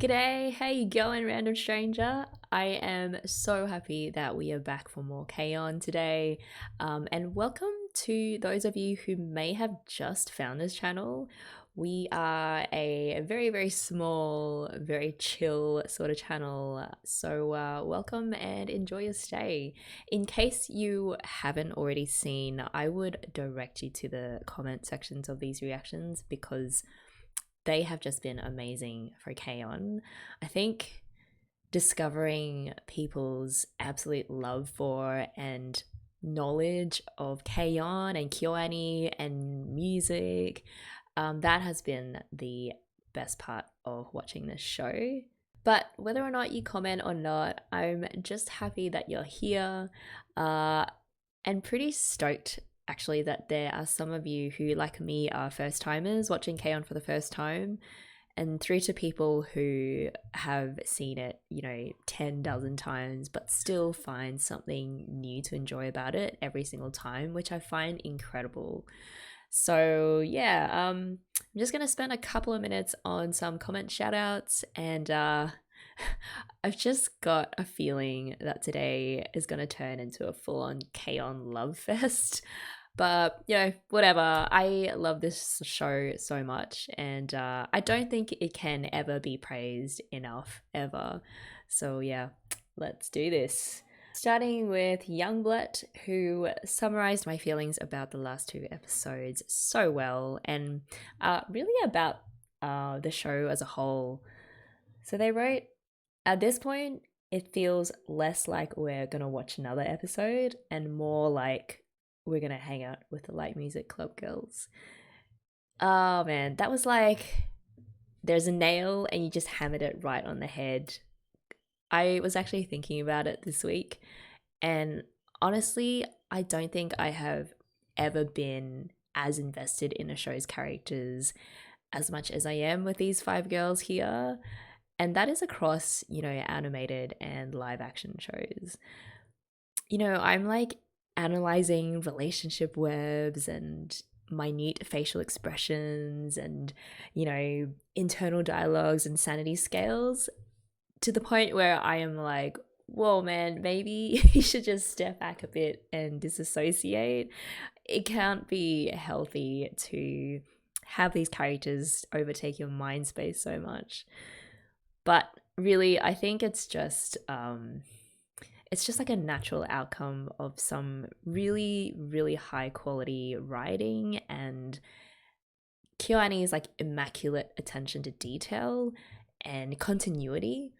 G'day, how you going, random stranger? I am so happy that we are back for more K-On! Today. And welcome to those of you who may have just found this channel. We are a very, very small, very chill sort of channel. So welcome and enjoy your stay. In case you haven't already seen, I would direct you to the comment sections of these reactions because they have just been amazing for K-On! I think discovering people's absolute love for and knowledge of K-On! And KyoAni and music, that has been the best part of watching this show. But whether or not you comment or not, I'm just happy that you're here and pretty stoked actually that there are some of you who, like me, are first timers watching K-On! For the first time, and through to people who have seen it, 10 dozen times, but still find something new to enjoy about it every single time, which I find incredible. So yeah, I'm just gonna spend a couple of minutes on some comment shoutouts, and I've just got a feeling that today is gonna turn into a full-on K-On! Love fest. But, whatever. I love this show so much, and I don't think it can ever be praised enough, ever. So, yeah, let's do this. Starting with Youngblood, who summarized my feelings about the last two episodes so well, and really about the show as a whole. So they wrote, at this point, it feels less like we're gonna watch another episode and more like we're gonna hang out with the Light Music Club girls. Oh man, that was like, there's a nail and you just hammered it right on the head. I was actually thinking about it this week, and honestly, I don't think I have ever been as invested in a show's characters as much as I am with these five girls here. And that is across, animated and live action shows. I'm like analyzing relationship webs and minute facial expressions and, internal dialogues and sanity scales to the point where I am like, whoa, man, maybe you should just step back a bit and disassociate. It can't be healthy to have these characters overtake your mind space so much. But really, I think it's just like a natural outcome of some really, really high quality writing and KyoAni's like immaculate attention to detail and continuity.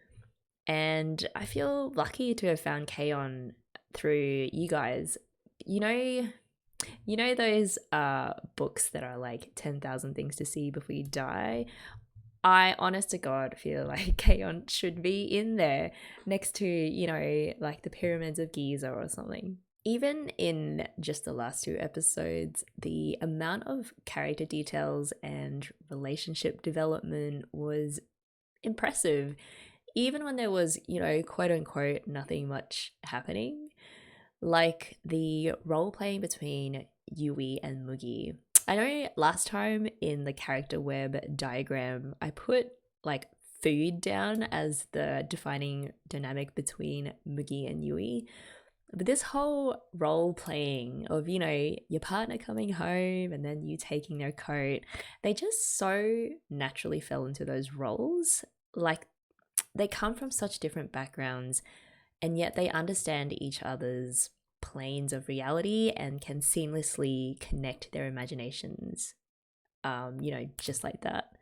And I feel lucky to have found K-On! Through you guys. You know those books that are like 10,000 things to see before you die? I, honest to God, feel like K-On! Should be in there next to, like the pyramids of Giza or something. Even in just the last two episodes, the amount of character details and relationship development was impressive. Even when there was, quote unquote, nothing much happening, like the role playing between Yui and Mugi. I know last time in the character web diagram, I put like food down as the defining dynamic between Mugi and Yui. But this whole role playing of, your partner coming home and then you taking their coat, they just so naturally fell into those roles. Like they come from such different backgrounds, and yet they understand each other's planes of reality and can seamlessly connect their imaginations, just like that.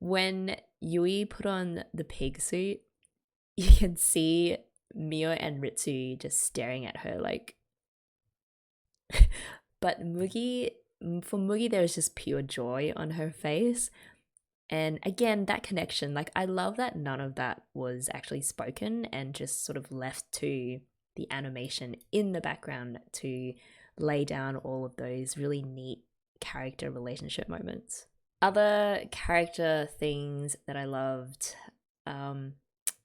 When Yui put on the pig suit, you can see Mio and Ritsu just staring at her like but for Mugi there's just pure joy on her face. And again, that connection, like I love that none of that was actually spoken and just sort of left to the animation in the background to lay down all of those really neat character relationship moments. Other character things that I loved,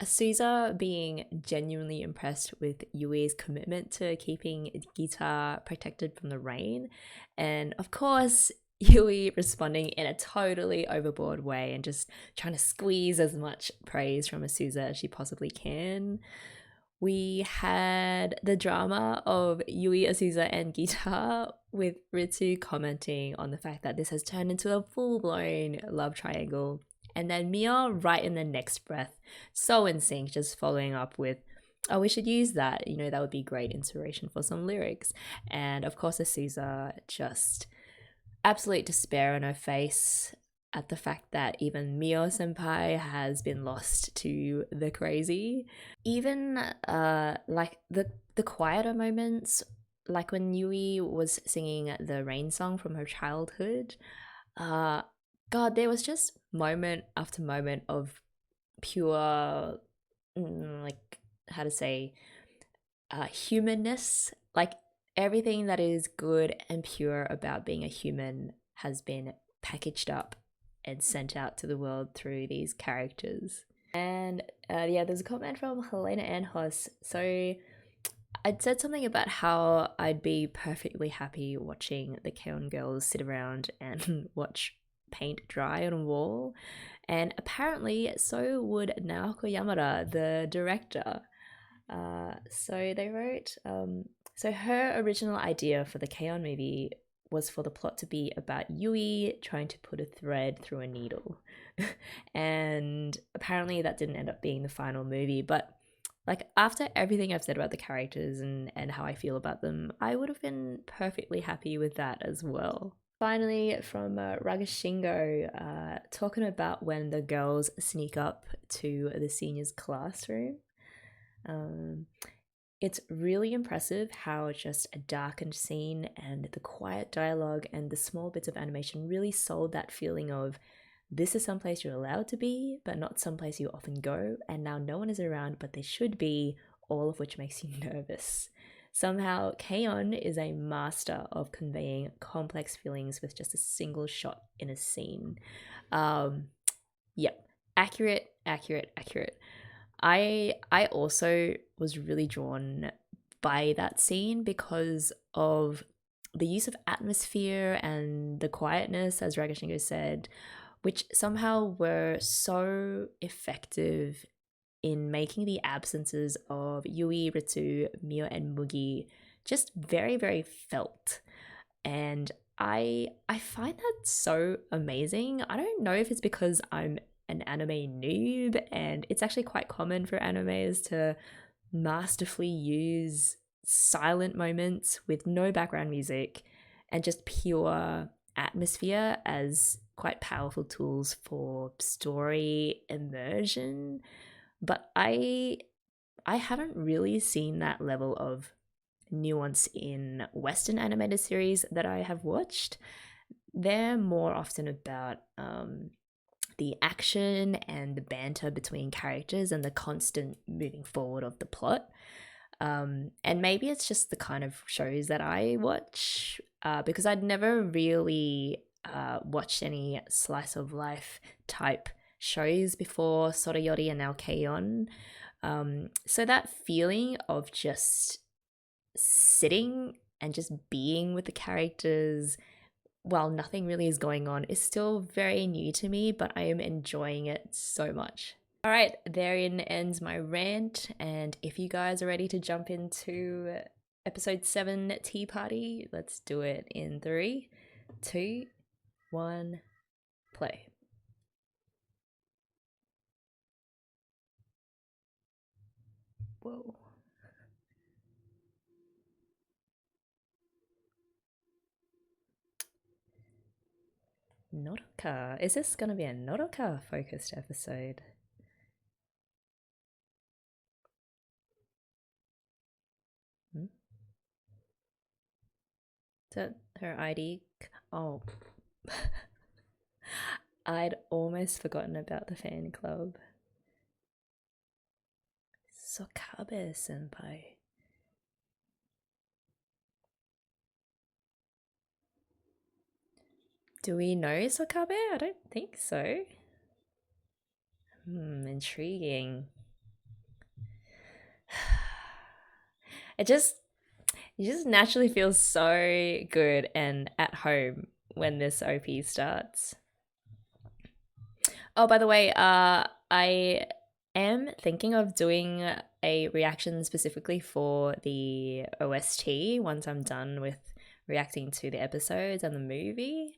Asuza being genuinely impressed with Yui's commitment to keeping Gita protected from the rain. And of course, Yui responding in a totally overboard way and just trying to squeeze as much praise from Asuza as she possibly can. We had the drama of Yui, Asuza, and Guitar, with Ritsu commenting on the fact that this has turned into a full-blown love triangle. And then Mia, right in the next breath, so in sync, just following up with, oh, we should use that. You know, that would be great inspiration for some lyrics. And of course, Asuza, just absolute despair on her face at the fact that even Mio senpai has been lost to the crazy. Even like the quieter moments, like when Yui was singing the rain song from her childhood, God, there was just moment after moment of pure, like, how to say, humanness. Like, everything that is good and pure about being a human has been packaged up and sent out to the world through these characters. And yeah, there's a comment from Helena Anjos. So I'd said something about how I'd be perfectly happy watching the Keon girls sit around and watch paint dry on a wall. And apparently, so would Naoko Yamada, the director. So they wrote, so her original idea for the Keon movie was for the plot to be about Yui trying to put a thread through a needle. And apparently that didn't end up being the final movie, but like after everything I've said about the characters and how I feel about them, I would have been perfectly happy with that as well. Finally, from Ragashingo, talking about when the girls sneak up to the seniors' classroom. It's really impressive how just a darkened scene and the quiet dialogue and the small bits of animation really sold that feeling of this is someplace you're allowed to be, but not someplace you often go, and now no one is around, but they should be, all of which makes you nervous. Somehow, Keon is a master of conveying complex feelings with just a single shot in a scene. Yep, accurate, accurate, accurate. I also was really drawn by that scene because of the use of atmosphere and the quietness, as Ragashingo said, which somehow were so effective in making the absences of Yui, Ritsu, Mio, and Mugi just very, very felt. And I find that so amazing. I don't know if it's because I'm an anime noob, and it's actually quite common for animes to masterfully use silent moments with no background music and just pure atmosphere as quite powerful tools for story immersion. But I haven't really seen that level of nuance in Western animated series that I have watched. They're more often about the action and the banter between characters and the constant moving forward of the plot. And maybe it's just the kind of shows that I watch, because I'd never really watched any slice of life type shows before Sorayori and now Keion. So that feeling of just sitting and just being with the characters while nothing really is going on is still very new to me, but I am enjoying it so much. All right, therein ends my rant, and if you guys are ready to jump into episode 7 Tea Party, let's do it in 3, 2, 1, play. Whoa. Nodoka. Is this gonna be a Nodoka focused episode? Hmm? Is that her ID? Oh. I'd almost forgotten about the fan club. Sokabe senpai. Do we know Sokabe? I don't think so. Intriguing. It just naturally feels so good and at home when this OP starts. Oh, by the way, I am thinking of doing a reaction specifically for the OST once I'm done with reacting to the episodes and the movie.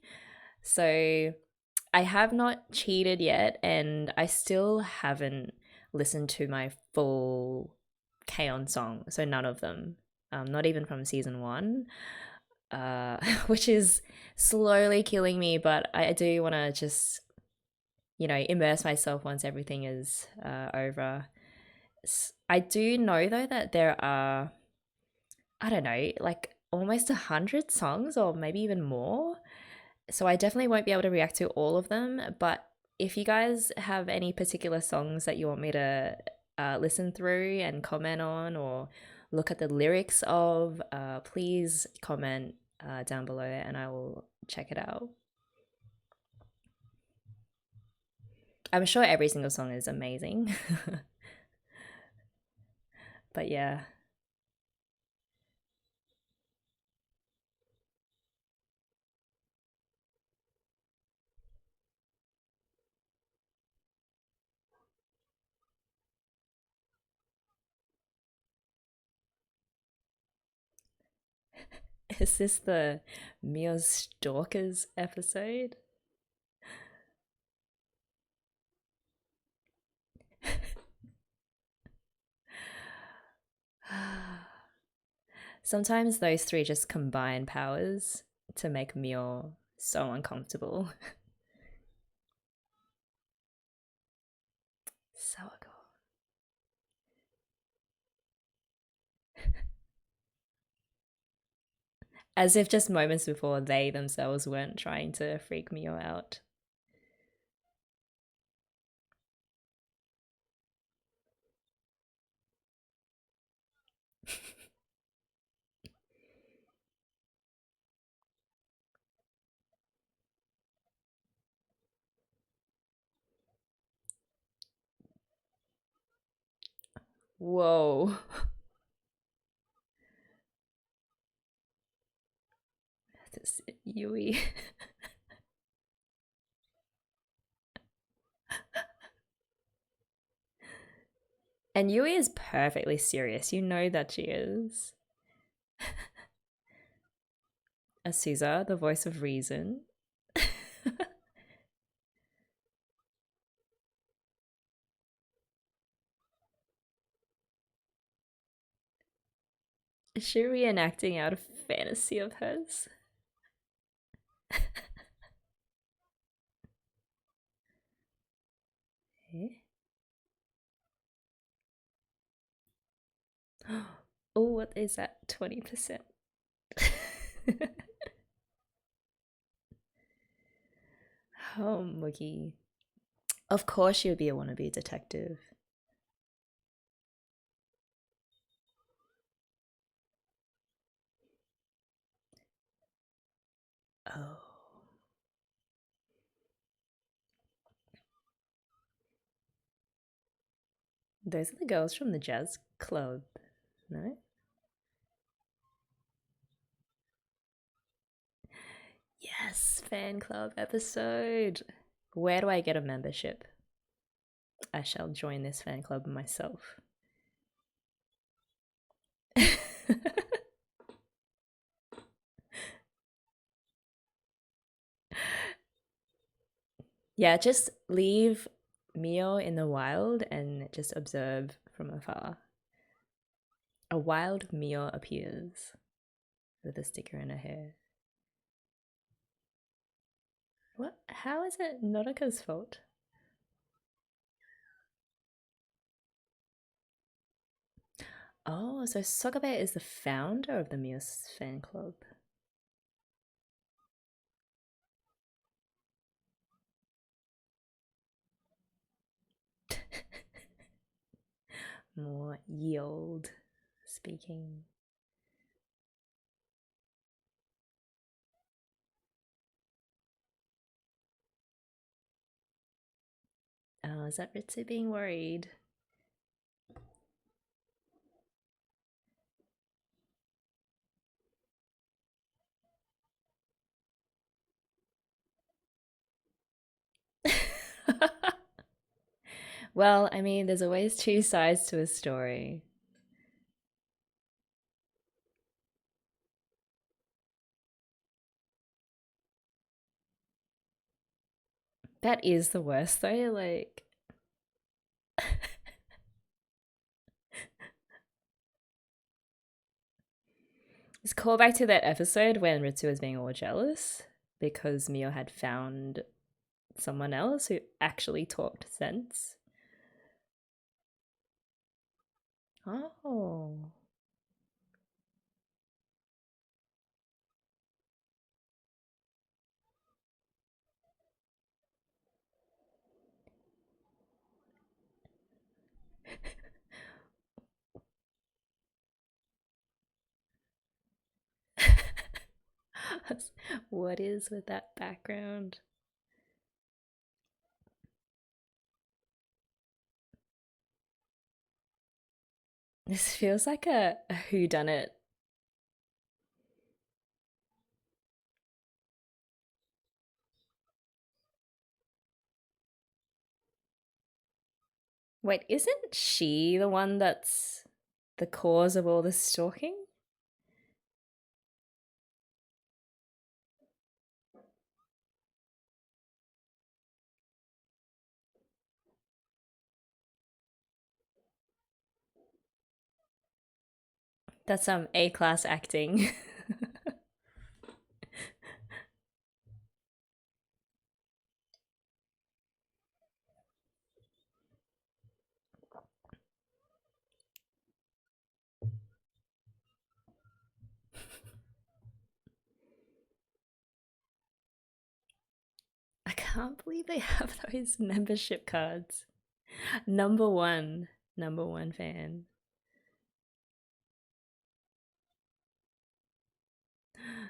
So I have not cheated yet, and I still haven't listened to my full K-On song. So none of them, not even from season one, which is slowly killing me. But I do want to just, immerse myself once everything is over. I do know though that there are, I don't know, like almost 100 songs or maybe even more. So I definitely won't be able to react to all of them. But if you guys have any particular songs that you want me to listen through and comment on or look at the lyrics of, please comment down below and I will check it out. I'm sure every single song is amazing. But yeah. Is this the Mio Stalkers episode? Sometimes those three just combine powers to make Mio so uncomfortable. So cool. As if just moments before they themselves weren't trying to freak Mio out. Whoa. This Yui. And Yui is perfectly serious. You know that she is. Azusa, the voice of reason. Is she reenacting out a fantasy of hers? Eh? Oh, what is that? 20%. Oh, Moogie. Of course she would be a wannabe detective. Oh. Those are the girls from the jazz club, no? Yes, fan club episode. Where do I get a membership? I shall join this fan club myself. Yeah, just leave Mio in the wild and just observe from afar. A wild Mio appears with a sticker in her hair. What? How is it Norika's fault? Oh, so Sogabe is the founder of the Muse fan club. More yield speaking. Oh, is that Ritsu being worried? Well, I mean, there's always two sides to a story. That is the worst though. Like, let's call back to that episode when Ritsu was being all jealous because Mio had found someone else who actually talked sense. Oh. What is with that background? This feels like a whodunit. Wait, isn't she the one that's the cause of all the stalking? That's some A-class acting. I can't believe they have those membership cards. Number one, number one fan.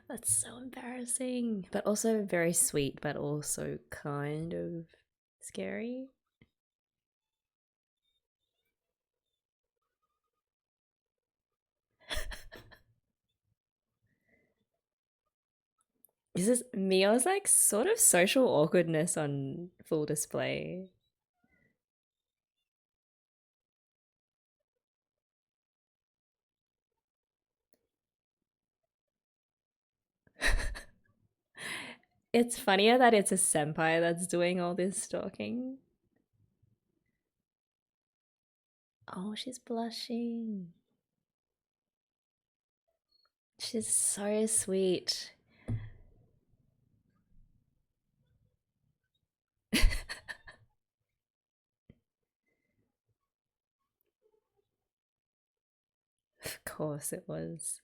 That's so embarrassing, but also very sweet, but also kind of scary. This is Mio's like sort of social awkwardness on full display. It's funnier that it's a senpai that's doing all this stalking. Oh, she's blushing. She's so sweet. Of course it was.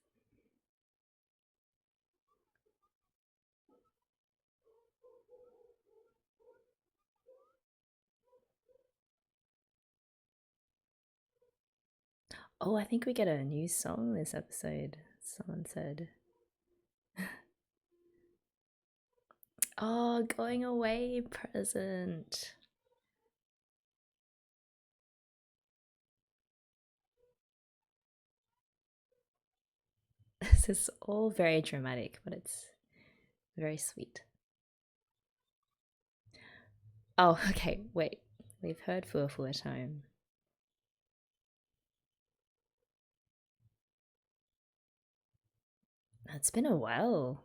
Oh, I think we get a new song this episode, someone said. Oh, going away present. This is all very dramatic, but it's very sweet. Oh, okay, wait. We've heard Fua time. It's been a while.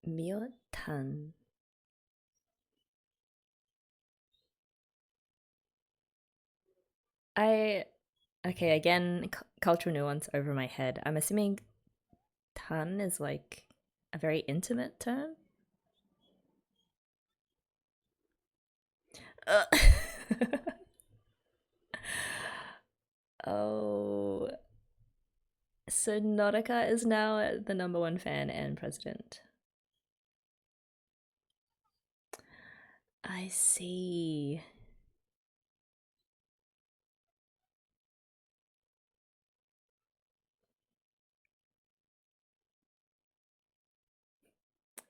Mio-tan. I okay, again, cultural nuance over my head. I'm assuming tan is like a very intimate term. Uh, oh, so Nautica is now the number one fan and president. I see.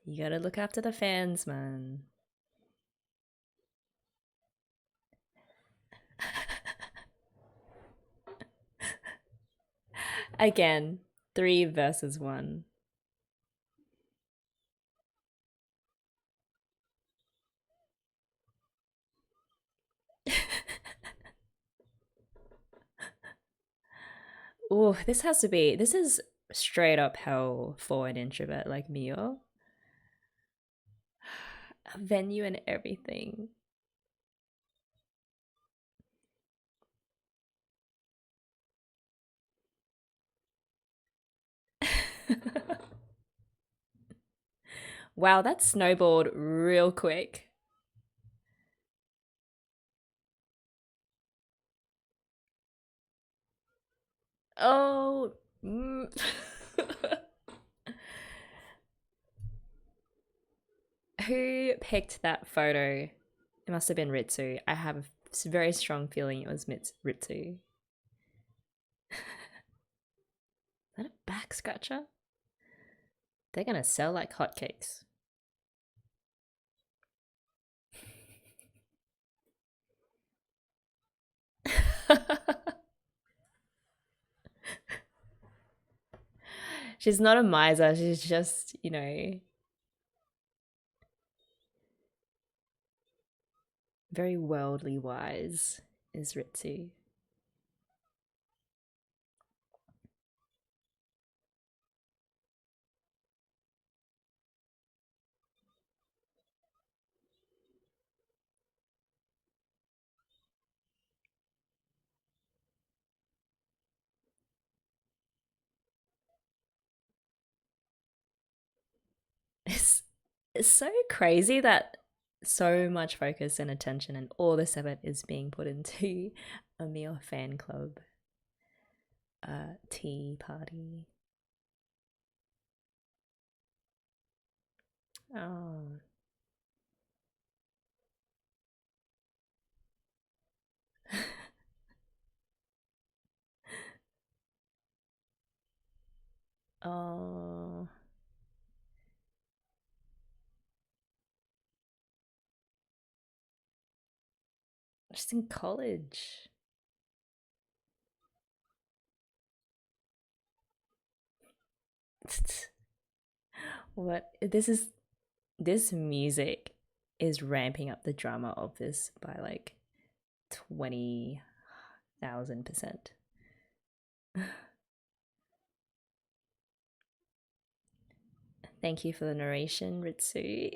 You gotta look after the fans, man. Again, 3 versus 1. Oh, this has to be. This is straight up hell for an introvert like me. A venue and everything. Wow, that snowballed real quick. Oh. Who picked that photo? It must have been Ritsu. I have a very strong feeling it was Ritsu. Is that a back scratcher? They're gonna sell like hotcakes. She's not a miser, she's just, very worldly wise, is Ritsu. It's, it's so crazy that so much focus and attention and all this effort is being put into a mere fan club tea party. Oh. Oh. Just in college. What this music is ramping up the drama of this by like 20,000%. Thank you for the narration, Ritsu.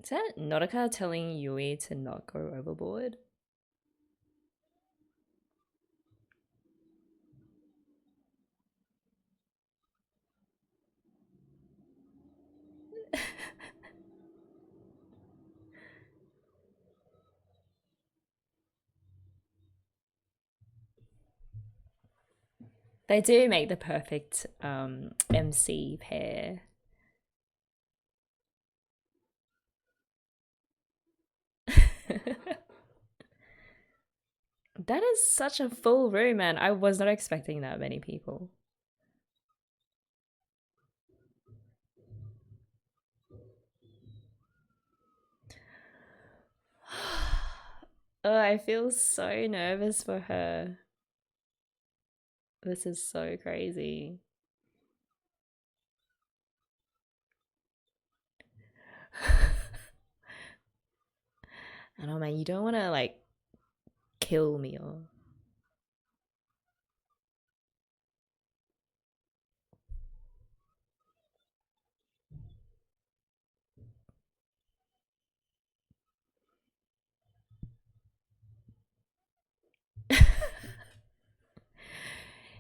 Is that Norika telling Yui to not go overboard? They do make the perfect MC pair. That is such a full room, man. I was not expecting that many people. Oh, I feel so nervous for her. This is so crazy. And oh man, you don't want to like kill me or.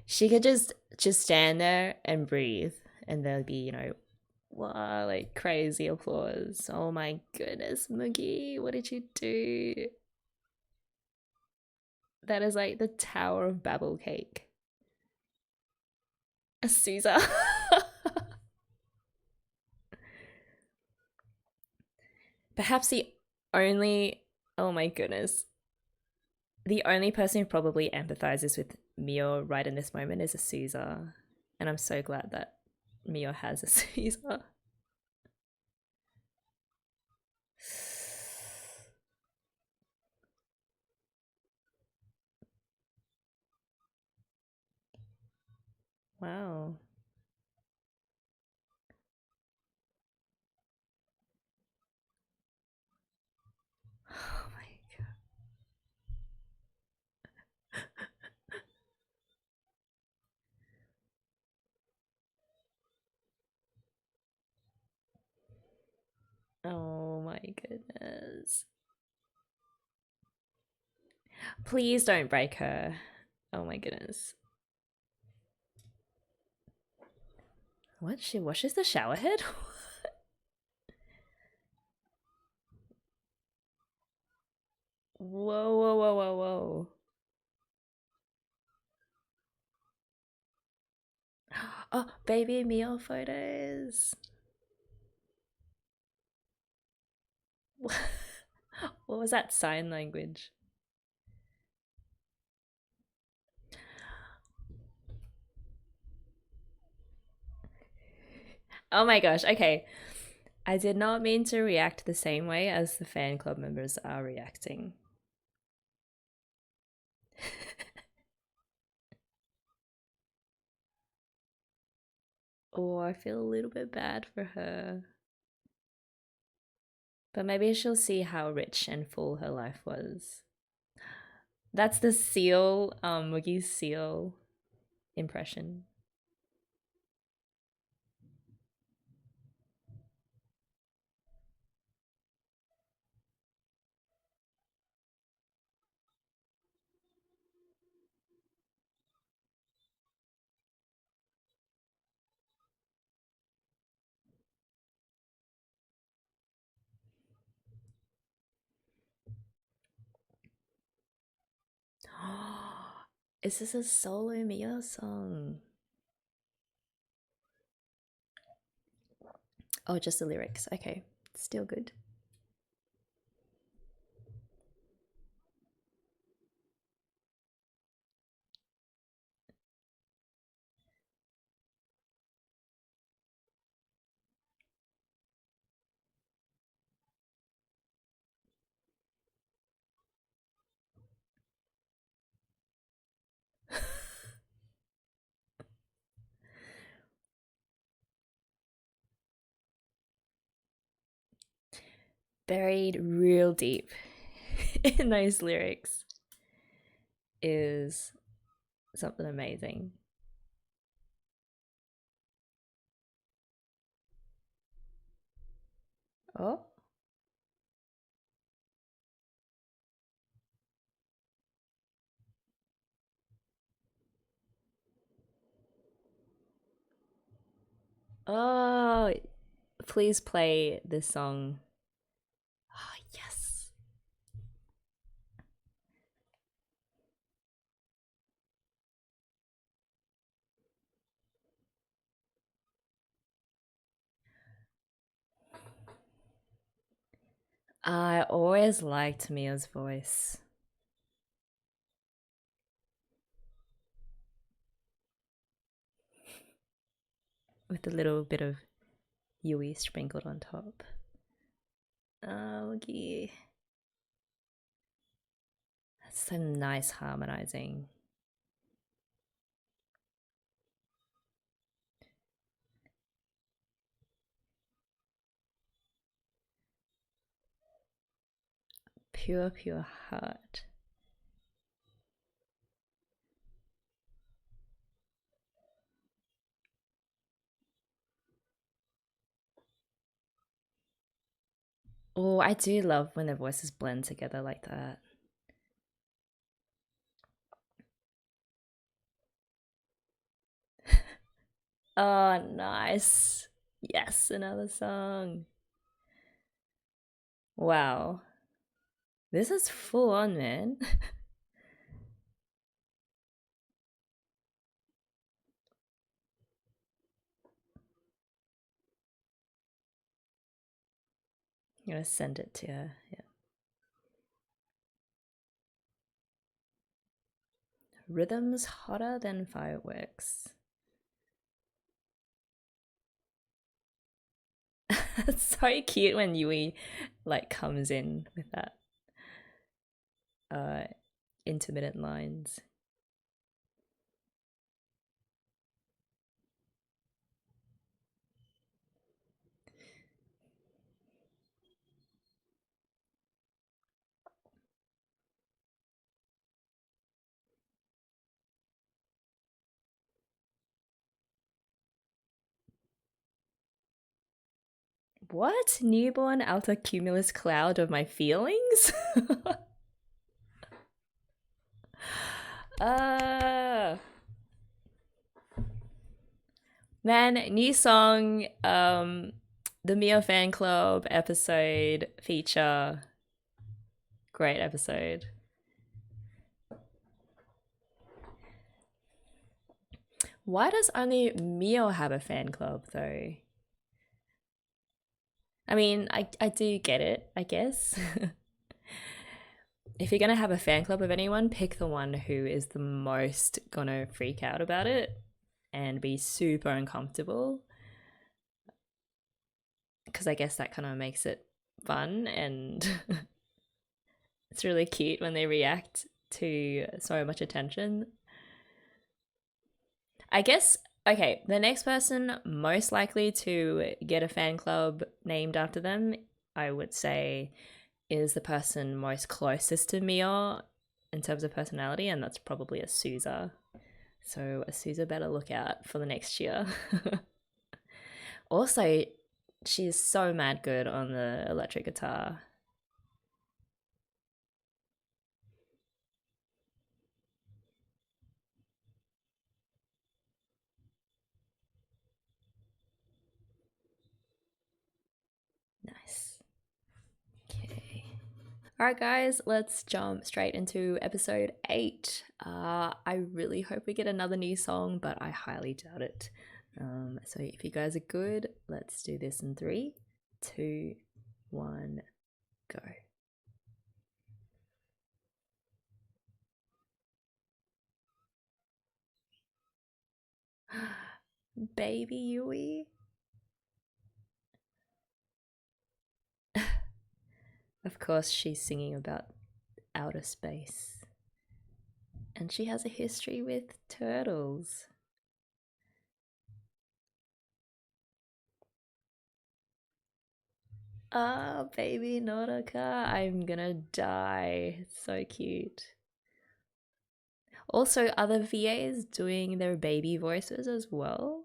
She could just stand there and breathe, and there'd be, wow, like crazy applause. Oh my goodness, Moogie, what did you do? That is like the Tower of Babel cake. A Caesar. Perhaps the only, oh my goodness, the only person who probably empathizes with Mio right in this moment is a Caesar. And I'm so glad that Mio has a Caesar. Wow. Oh my god. Oh my goodness. Please don't break her. Oh my goodness. What? She washes the shower head? Whoa, whoa, whoa, whoa, whoa. Oh, baby Mio photos. What was that sign language? Oh my gosh, okay. I did not mean to react the same way as the fan club members are reacting. Oh, I feel a little bit bad for her. But maybe she'll see how rich and full her life was. That's the seal, Moogie's seal impression. Is this a solo Mio song? Oh, just the lyrics. Okay, still good. Buried real deep in those lyrics is something amazing. Oh, oh, please play this song. Oh, yes. I always liked Mia's voice. With a little bit of Yui sprinkled on top. Oh, yeah. That's some nice harmonizing. Pure, pure heart. Oh, I do love when their voices blend together like that. Oh, nice. Yes, another song. Wow. This is full on, man. I'm gonna send it to her. Yeah. Rhythms hotter than fireworks. It's so cute when Yui like comes in with that uh intermittent lines. What? Newborn outer cumulus cloud of my feelings? uh Man, new song, the Mio fan club episode feature. Great episode. Why does only Mio have a fan club though? I mean, I do get it, I guess. If you're gonna have a fan club of anyone, pick the one who is the most gonna freak out about it and be super uncomfortable. Because I guess that kind of makes it fun, and it's really cute when they react to so much attention. I guess, okay, the next person most likely to get a fan club named after them, I would say, is the person most closest to Mia in terms of personality, and that's probably a Souza. So a Souza better look out for the next year. Also, she's so mad good on the electric guitar. Nice. Okay. All right, guys, let's jump straight into episode 8. I really hope we get another new song, but I highly doubt it. So if you guys are good, let's do this in 3, 2, 1, go. Baby Yui. Of course, she's singing about outer space. And she has a history with turtles. Ah, baby Nautica, I'm gonna die. It's so cute. Also, other VAs doing their baby voices as well.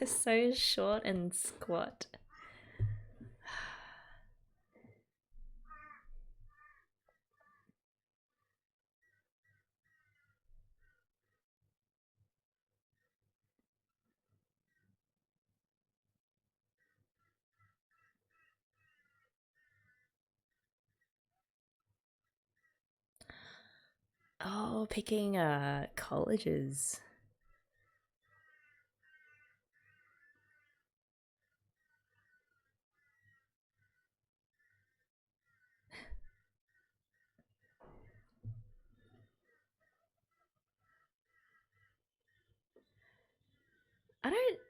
So short and squat. Oh, picking colleges.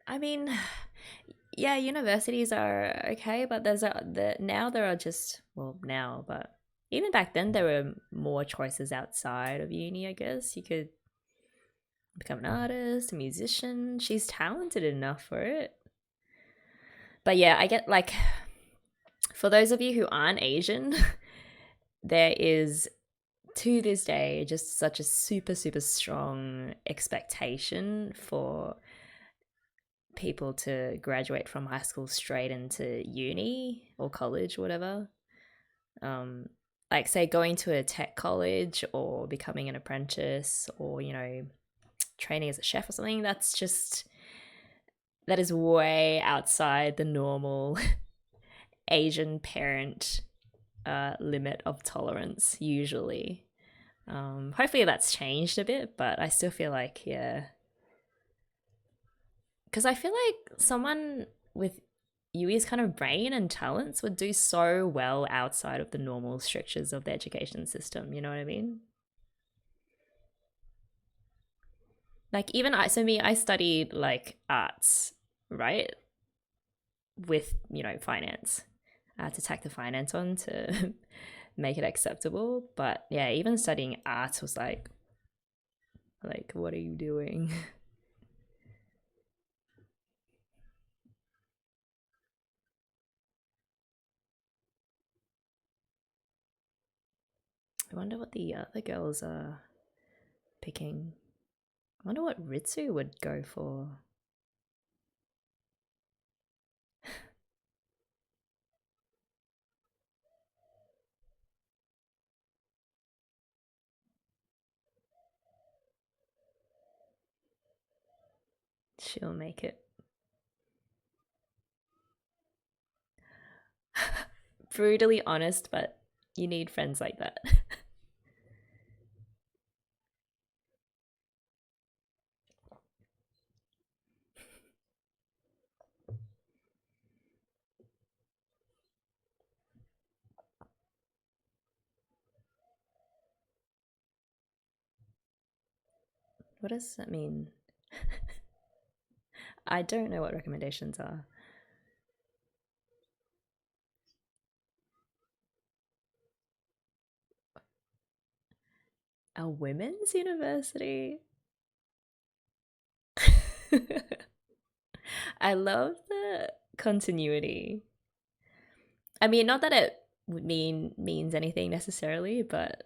I mean, yeah, universities are okay, but now there are just, well, now, but even back then there were more choices outside of uni, I guess. You could become an artist, a musician. She's talented enough for it. But yeah, I get like, for those of you who aren't Asian, there is to this day just such a super, super strong expectation for people to graduate from high school straight into uni or college, whatever. Um, like, say, going to a tech college or becoming an apprentice or, training as a chef or something, that is way outside the normal Asian parent limit of tolerance usually. Hopefully that's changed a bit, but I still feel like, yeah, because I feel like someone with Yui's kind of brain and talents would do so well outside of the normal strictures of the education system. You know what I mean? Like even I studied like arts, right? With finance. I had to tack the finance on to make it acceptable. But yeah, even studying arts was like what are you doing? I wonder what the other girls are picking. I wonder what Ritsu would go for. She'll make it. Brutally honest, but you need friends like that. What does that mean? I don't know what recommendations are. A women's university? I love the continuity. I mean, not that it would means anything necessarily, but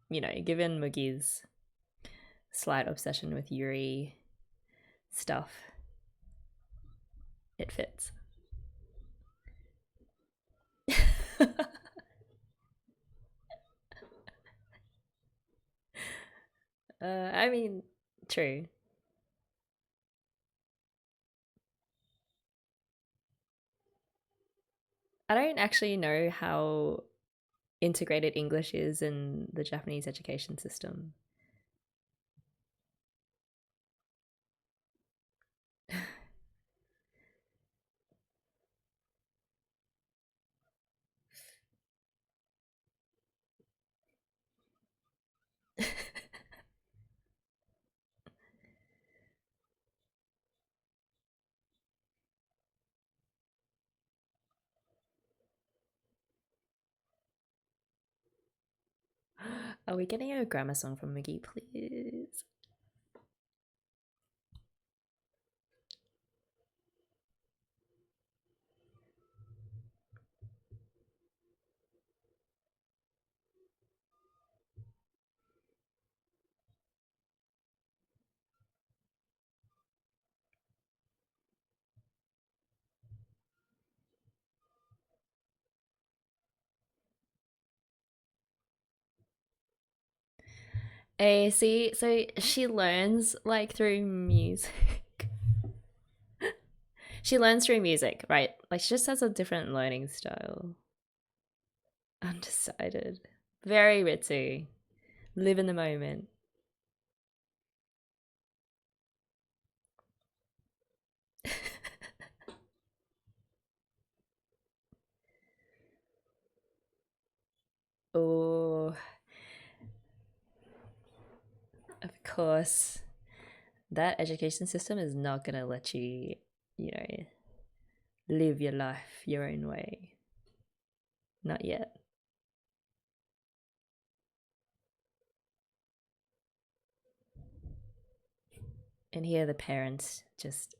given Mugi's slight obsession with Yuri stuff, it fits. I mean, true. I don't actually know how integrated English is in the Japanese education system. Are we getting a grammar song from Mugi, please? See, so she learns like through music. She learns through music, right? Like she just has a different learning style. Undecided. Very Ritsu. Live in the moment. Oh, of course. That education system is not gonna let you, you know, live your life your own way. Not yet. And here the parents just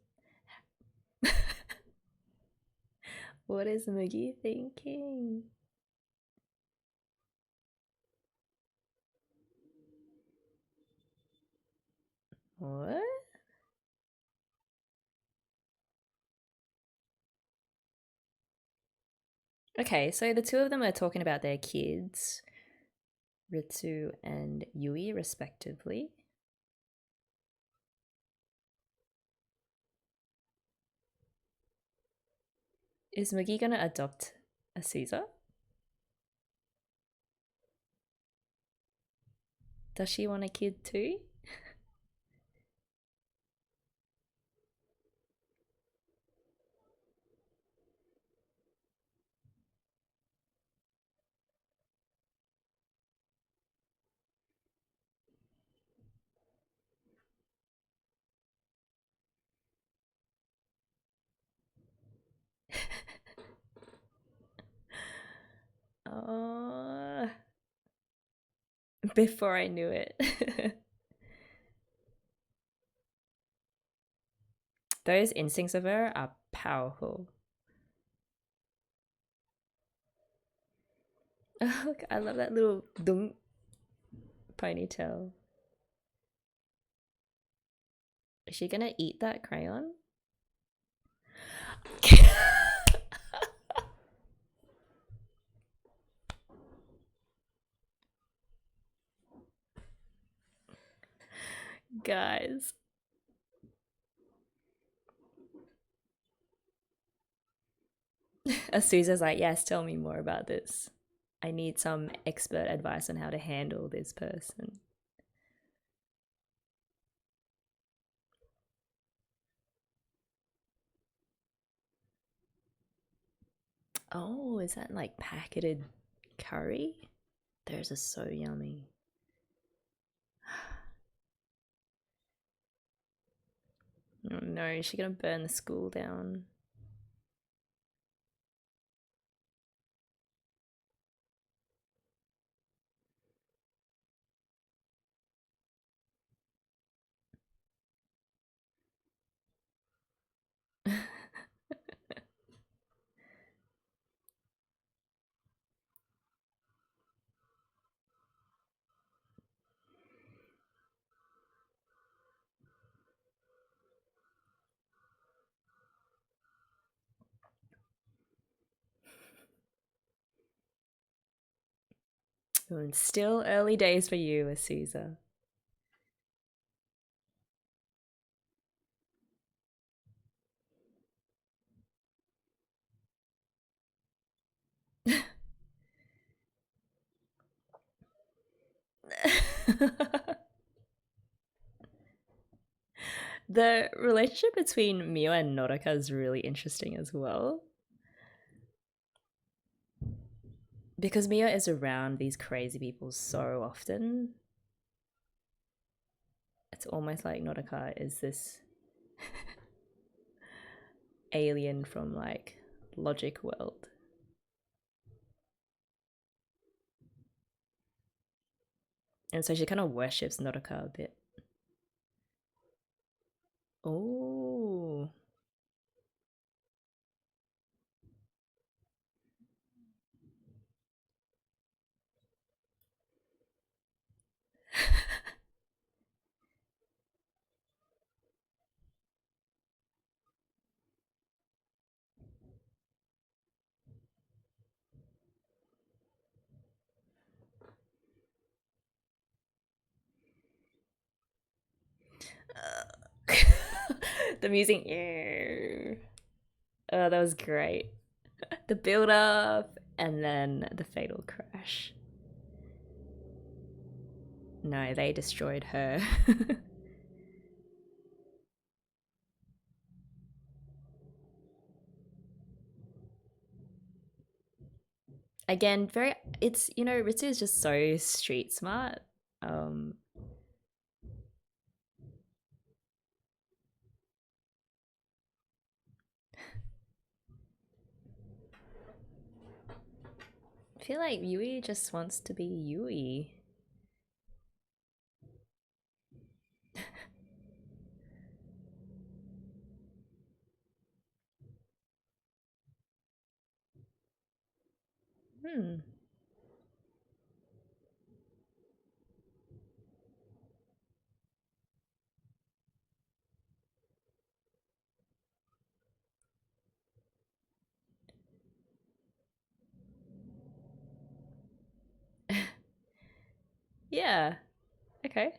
what is Mugi thinking? What? Okay, so the two of them are talking about their kids, Ritsu and Yui, respectively. Is Moogie gonna adopt a Caesar? Does she want a kid too? Oh, before I knew it. Those instincts of her are powerful. Oh, look, I love that little dung ponytail. Is she gonna eat that crayon? Guys. Azusa's like, yes, tell me more about this. I need some expert advice on how to handle this person. Oh, is that like packeted curry? Those are so yummy. Oh no, is she gonna burn the school down? And still early days for you, Azusa. The relationship between Mio and Norika is really interesting as well. Because Mio is around these crazy people so often. It's almost like Norika is this alien from like logic world. And so she kind of worships Norika a bit. Oh. The music. Oh, that was great. The build up and then the fatal crash. No, they destroyed her. Again, very it's Ritsu is just so street smart. Um I feel like Yui just wants to be Yui. Hmm. Yeah. Okay.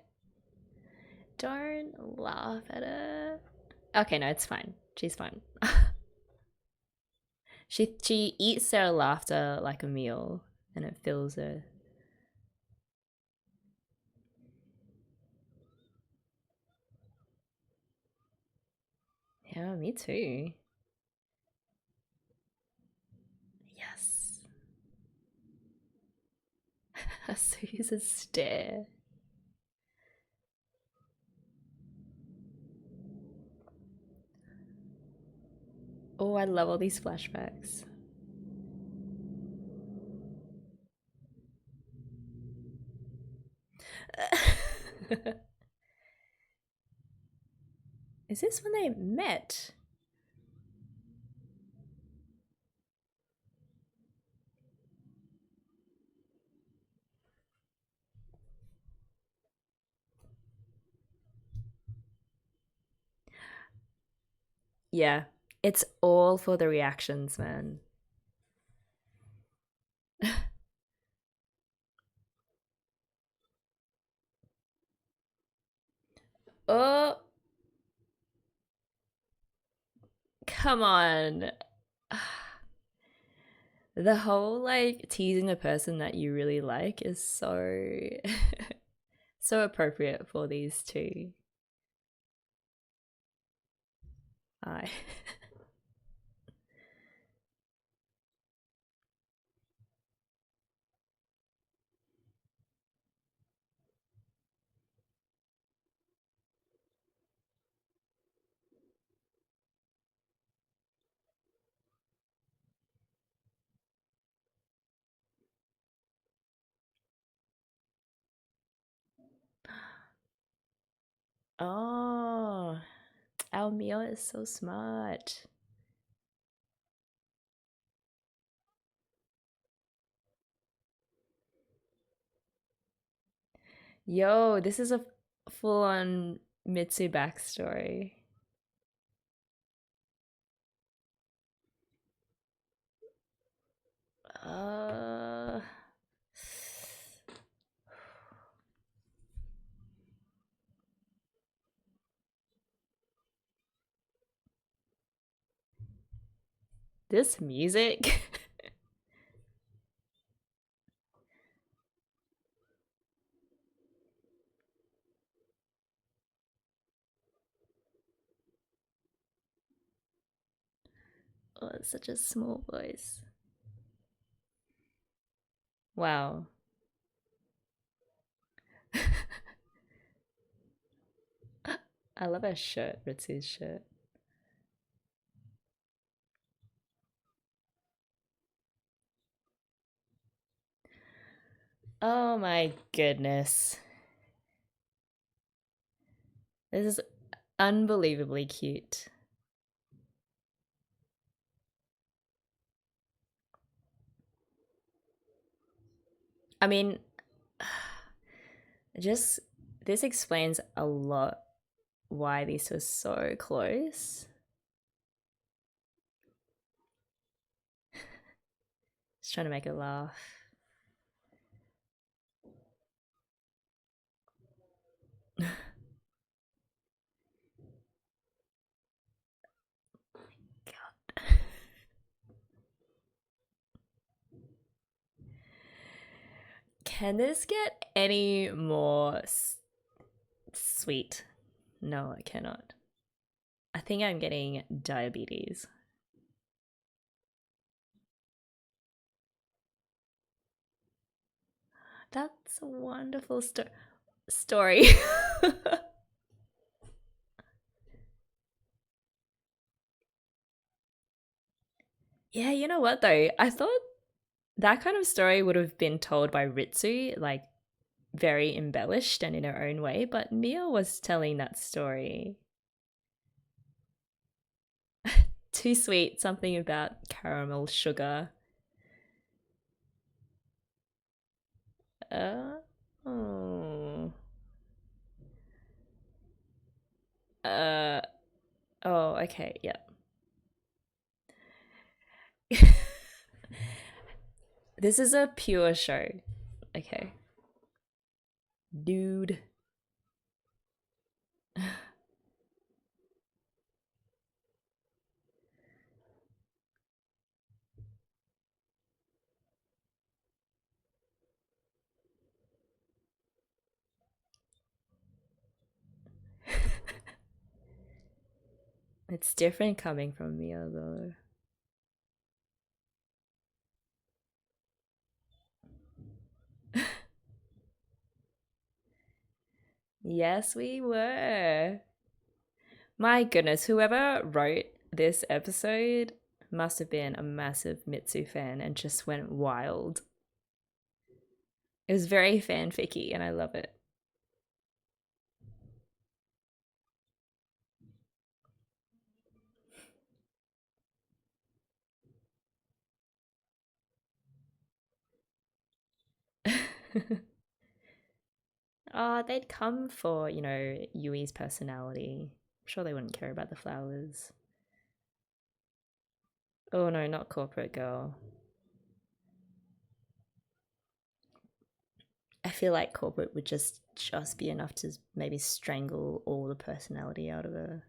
Don't laugh at her. Okay, no, it's fine. She's fine. She eats their laughter like a meal, and it fills her. Yeah, me too. Yes. Susan's stare. Oh, I love all these flashbacks. Is this when they met? Yeah, it's all for the reactions, man. Oh, come on. The whole like teasing a person that you really like is so so appropriate for these two. I Oh, our meal is so smart. Yo, this is a full on Mitsu backstory. Uh, this music. Oh, it's such a small voice. Wow. I love her shirt, Ritsu's shirt. Oh my goodness. This is unbelievably cute. I mean, just this explains a lot why these were so close. Just trying to make her laugh. God. Can this get any more sweet? No, I cannot. I think I'm getting diabetes. That's a wonderful story. Yeah, you know what though? I thought that kind of story would have been told by Ritsu, like very embellished and in her own way, but Mia was telling that story. Too sweet, something about caramel sugar. Uh, oh. Uh, oh, okay, yep. This is a pure show. Okay. Dude. It's different coming from Mia though. Yes, we were. My goodness, whoever wrote this episode must have been a massive Mitsu fan and just went wild. It was very fanficky and I love it. Oh, they'd come for, Yui's personality. I'm sure they wouldn't care about the flowers. Oh no, not corporate girl. I feel like corporate would just be enough to maybe strangle all the personality out of her.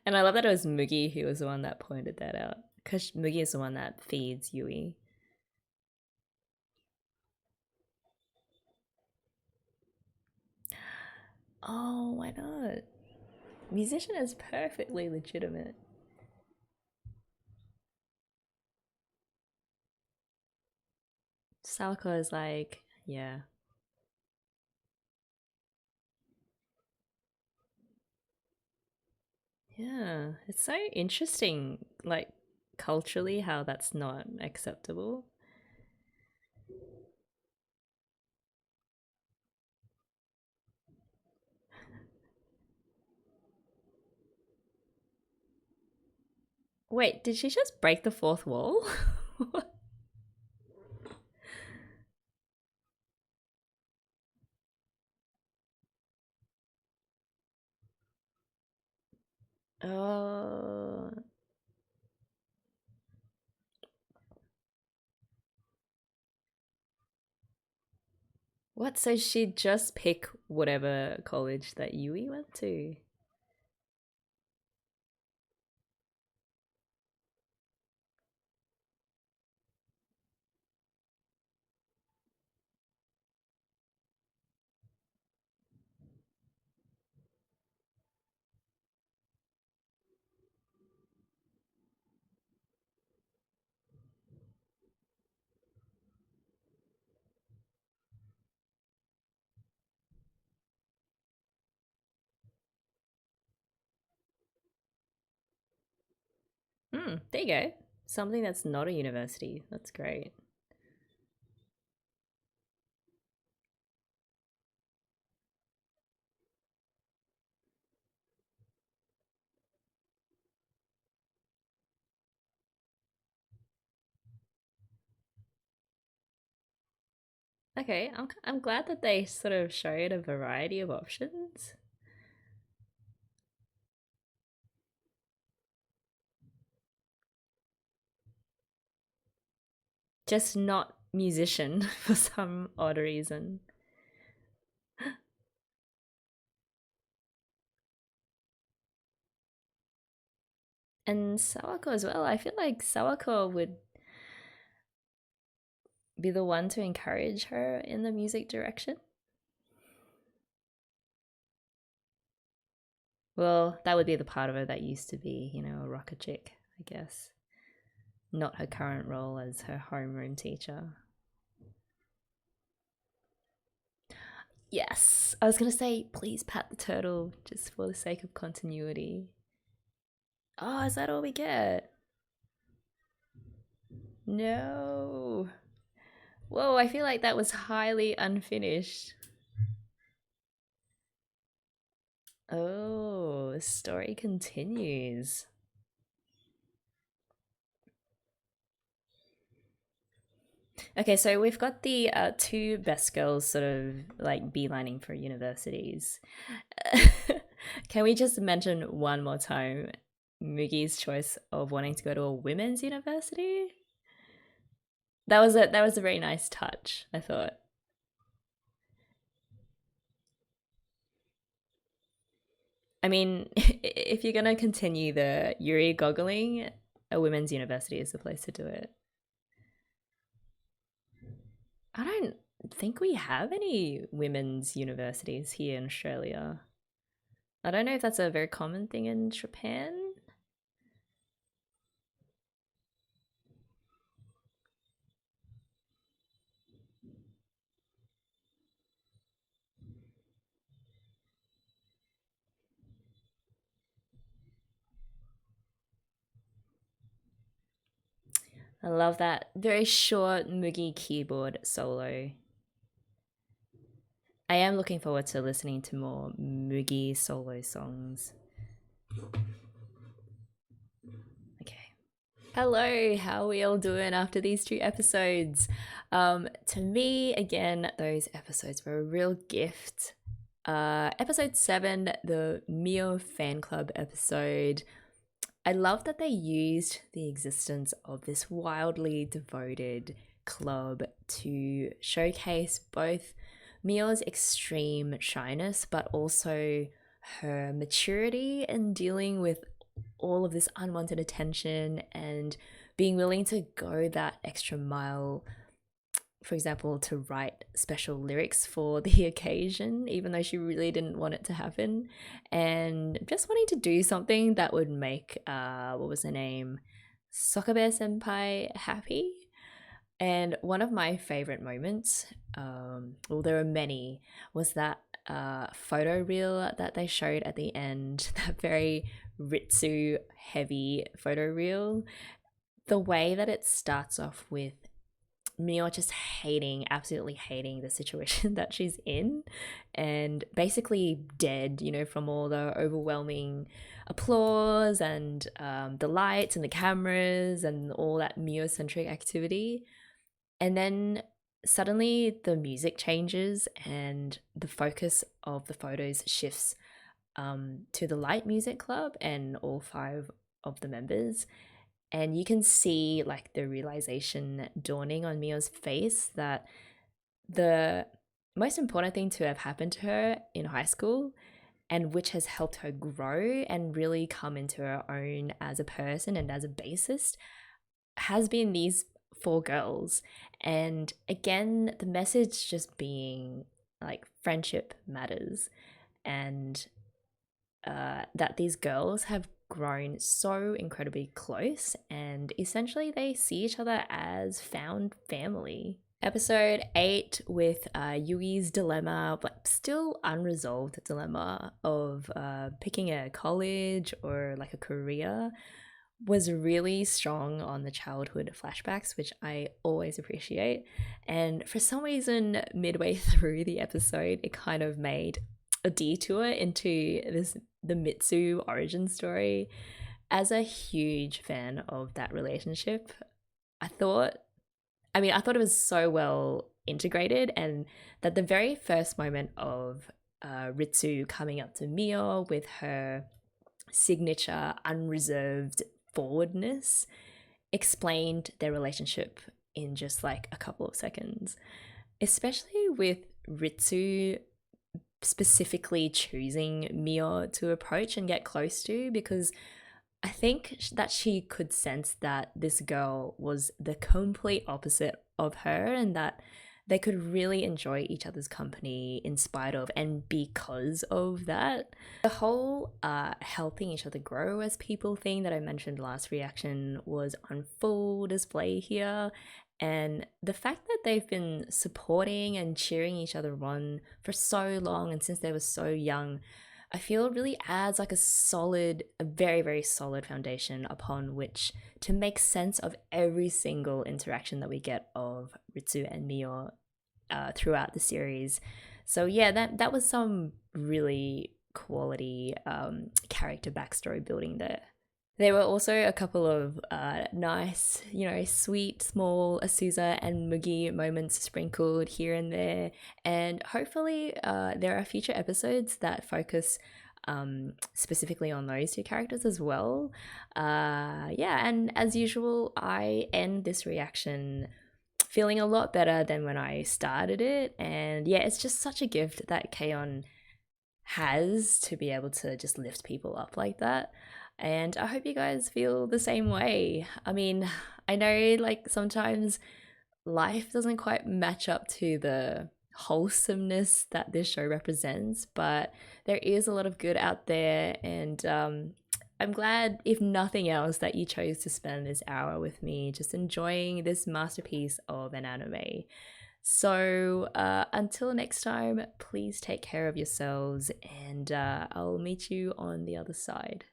And I love that it was Mugi who was the one that pointed that out. Because Mugi is the one that feeds Yui. Oh, why not? Musician is perfectly legitimate. Sawako is like, yeah. Yeah, it's so interesting, like, culturally, how that's not acceptable. Wait, did she just break the fourth wall? Oh. What? So she'd just pick whatever college that Yui went to? There you go. Something that's not a university. That's great. Okay, I'm glad that they sort of showed a variety of options. Just not musician for some odd reason. And Sawako as well. I feel like Sawako would be the one to encourage her in the music direction. Well, that would be the part of her that used to be, a rocker chick, I guess. Not her current role as her homeroom teacher. Yes, I was gonna say, please pat the turtle just for the sake of continuity. Oh, is that all we get? No. Whoa, I feel like that was highly unfinished. Oh, story continues. Okay, so we've got the two best girls sort of like beelining for universities. Can we just mention one more time Mugi's choice of wanting to go to a women's university? That was a very nice touch, I thought. I mean, if you're gonna continue the Yuri goggling, a women's university is the place to do it. I don't think we have any women's universities here in Australia. I don't know if that's a very common thing in Japan. I love that very short Mugi keyboard solo. I am looking forward to listening to more Mugi solo songs. Okay. Hello, how are we all doing after these two episodes? To me, again, those episodes were a real gift. Episode 7, the Mio fan club episode. I love that they used the existence of this wildly devoted club to showcase both Mio's extreme shyness, but also her maturity in dealing with all of this unwanted attention and being willing to go that extra mile, for example, to write special lyrics for the occasion, even though she really didn't want it to happen, and just wanting to do something that would make, what was her name? Sokabe Senpai happy. And one of my favorite moments, well, there are many, was that photo reel that they showed at the end, that very Ritsu heavy photo reel. The way that it starts off with Mio just hating, absolutely hating the situation that she's in, and basically dead, from all the overwhelming applause and the lights and the cameras and all that Mio centric activity. And then suddenly the music changes and the focus of the photos shifts to the Light Music Club and all five of the members. And you can see like the realization dawning on Mio's face that the most important thing to have happened to her in high school, and which has helped her grow and really come into her own as a person and as a bassist, has been these four girls. And again, the message just being like friendship matters, and that these girls have grown so incredibly close, and essentially they see each other as found family. Episode 8 with Yui's dilemma, but still unresolved dilemma of picking a college or like a career, was really strong on the childhood flashbacks, which I always appreciate. And for some reason, midway through the episode, it kind of made a detour into the Mitsu origin story. As a huge fan of that relationship, I thought I thought it was so well integrated, and that the very first moment of Ritsu coming up to Mio with her signature unreserved forwardness explained their relationship in just like a couple of seconds, especially with Ritsu specifically choosing Mio to approach and get close to, because I think that she could sense that this girl was the complete opposite of her, and that they could really enjoy each other's company in spite of and because of that. The whole helping each other grow as people thing that I mentioned last reaction was on full display here. And the fact that they've been supporting and cheering each other on for so long and since they were so young, I feel really adds like a very, very solid foundation upon which to make sense of every single interaction that we get of Ritsu and Mio throughout the series. So yeah, that was some really quality character backstory building there. There were also a couple of nice, sweet, small Azusa and Mugi moments sprinkled here and there. And hopefully, there are future episodes that focus specifically on those two characters as well. Yeah, and as usual, I end this reaction feeling a lot better than when I started it. And yeah, it's just such a gift that Kaon has to be able to just lift people up like that. And I hope you guys feel the same way. I mean, I know like sometimes life doesn't quite match up to the wholesomeness that this show represents, but there is a lot of good out there. And I'm glad, if nothing else, that you chose to spend this hour with me just enjoying this masterpiece of an anime. So until next time, please take care of yourselves, and I'll meet you on the other side.